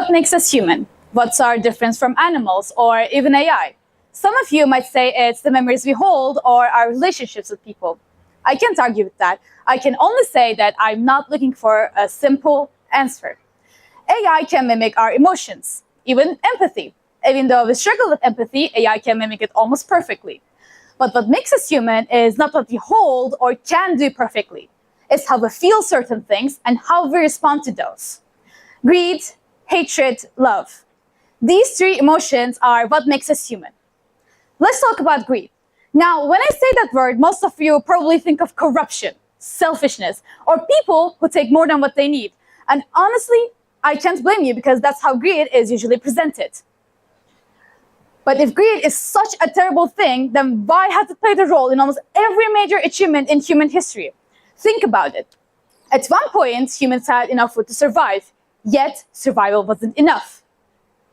What makes us human? What's our difference from animals or even AI? Some of you might say it's the memories we hold or our relationships with people. I can't argue with that. I can only say that I'm not looking for a simple answer. AI can mimic our emotions, even empathy. Even though we struggle with empathy, AI can mimic it almost perfectly. But what makes us human is not what we hold or can do perfectly. It's how we feel certain things and how we respond to those. Greed, hatred, love. These three emotions are what makes us human. Let's talk about greed. Now, when I say that word, most of you probably think of corruption, selfishness, or people who take more than what they need. And honestly, I can't blame you because that's how greed is usually presented. But if greed is such a terrible thing, then why has it played a role in almost every major achievement in human history? Think about it. At one point, humans had enough food to survive, yet survival wasn't enough.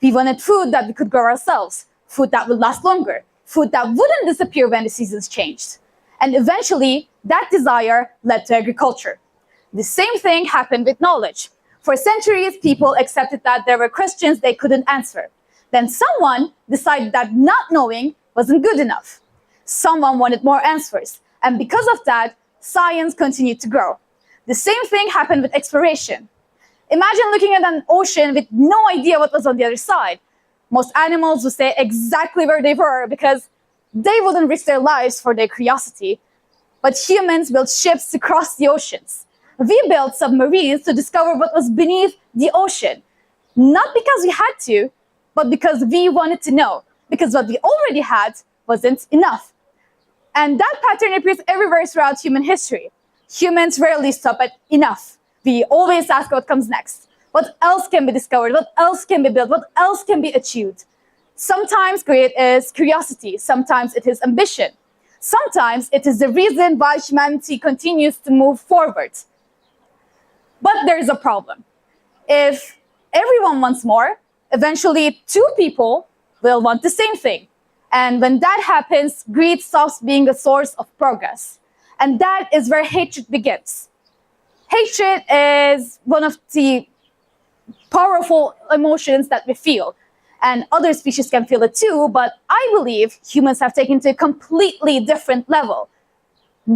We wanted food that we could grow ourselves, food that would last longer, food that wouldn't disappear when the seasons changed. And eventually, that desire led to agriculture. The same thing happened with knowledge. For centuries, people accepted that there were questions they couldn't answer. Then someone decided that not knowing wasn't good enough. Someone wanted more answers. And because of that, science continued to grow. The same thing happened with exploration. Imagine looking at an ocean with no idea what was on the other side. Most animals would stay exactly where they were because they wouldn't risk their lives for their curiosity. But humans built ships to cross the oceans. We built submarines to discover what was beneath the ocean. Not because we had to, but because we wanted to know. Because what we already had wasn't enough. And that pattern appears everywhere throughout human history. Humans rarely stop at enough. We always ask what comes next. What else can be discovered? What else can be built? What else can be achieved? Sometimes greed is curiosity. Sometimes it is ambition. Sometimes it is the reason why humanity continues to move forward. But there is a problem. If everyone wants more, eventually two people will want the same thing. And when that happens, greed stops being a source of progress. And that is where hatred begins. Hatred is one of the powerful emotions that we feel. And other species can feel it too, but I believe humans have taken it to a completely different level.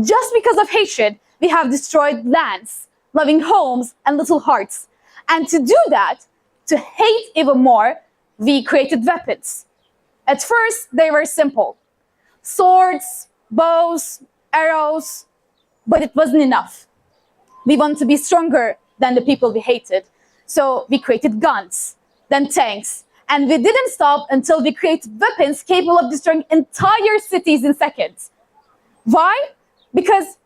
Just because of hatred, we have destroyed lands, loving homes, and little hearts. And to do that, to hate even more, we created weapons. At first, they were simple. Swords, bows, arrows, but it wasn't enough. We wanted to be stronger than the people we hated. So we created guns, then tanks, and we didn't stop until we created weapons capable of destroying entire cities in seconds. Why? Because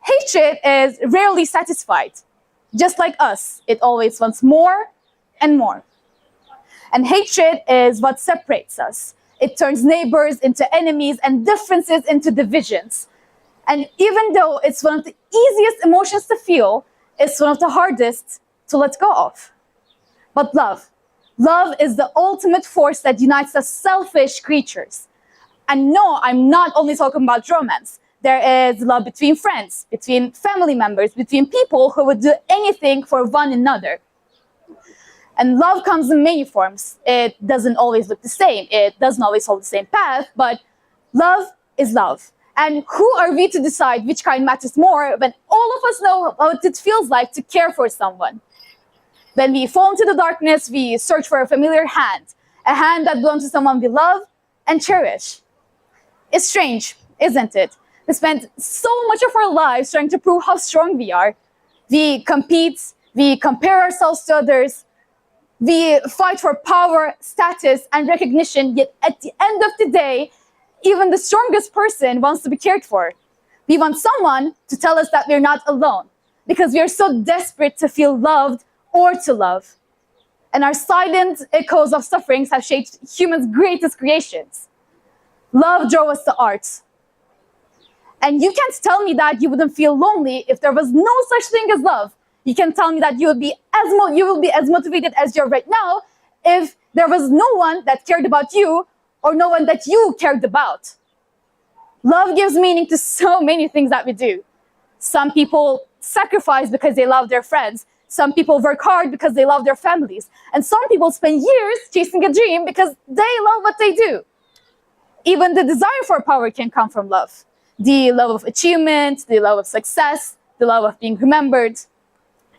hatred is rarely satisfied. Just like us, it always wants more and more. And hatred is what separates us. It turns neighbors into enemies and differences into divisions. And even though it's one of the easiest emotions to feel, it's one of the hardest to let go of. But love. Love is the ultimate force that unites us selfish creatures. And no, I'm not only talking about romance. There is love between friends, between family members, between people who would do anything for one another. And love comes in many forms. It doesn't always look the same. It doesn't always hold the same path, but love is love. And who are we to decide which kind matters more when all of us know what it feels like to care for someone? When we fall into the darkness, we search for a familiar hand, a hand that belongs to someone we love and cherish. It's strange, isn't it? We spend so much of our lives trying to prove how strong we are. We compete, we compare ourselves to others, we fight for power, status, and recognition, yet at the end of the day, even the strongest person wants to be cared for. We want someone to tell us that we're not alone, because we are so desperate to feel loved or to love. And our silent echoes of sufferings have shaped humans' greatest creations. Love drove us to art. And you can't tell me that you wouldn't feel lonely if there was no such thing as love. You can tell me that you will be as motivated as you're right now if there was no one that cared about you or no one that you cared about. Love gives meaning to so many things that we do. Some people sacrifice because they love their friends. Some people work hard because they love their families. And some people spend years chasing a dream because they love what they do. Even the desire for power can come from love. The love of achievement, the love of success, the love of being remembered.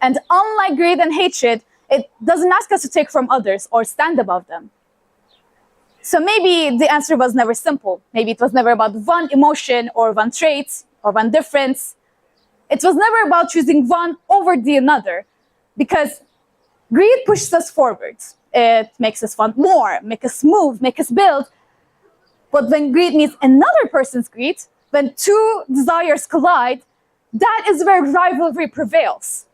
And unlike greed and hatred, it doesn't ask us to take from others or stand above them. So maybe the answer was never simple. Maybe it was never about one emotion or one trait or one difference. It was never about choosing one over the another, because greed pushes us forward. It makes us want more, make us move, make us build. But when greed meets another person's greed, when two desires collide, that is where rivalry prevails.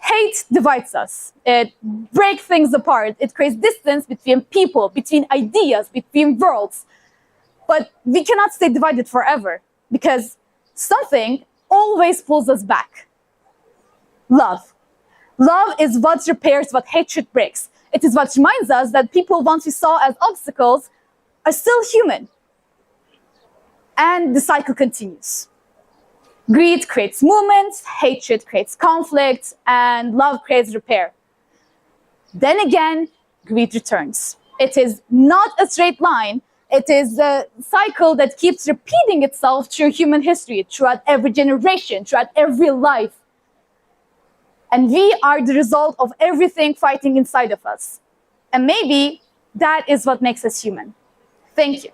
Hate divides us. It breaks things apart. It creates distance between people, between ideas, between worlds. But we cannot stay divided forever, because something always pulls us back. Love. Love is what repairs what hatred breaks. It is what reminds us that people once we saw as obstacles are still human. And the cycle continues. Greed creates movement, hatred creates conflict, and love creates repair. Then again, greed returns. It is not a straight line. It is a cycle that keeps repeating itself through human history, throughout every generation, throughout every life. And we are the result of everything fighting inside of us. And maybe that is what makes us human. Thank you.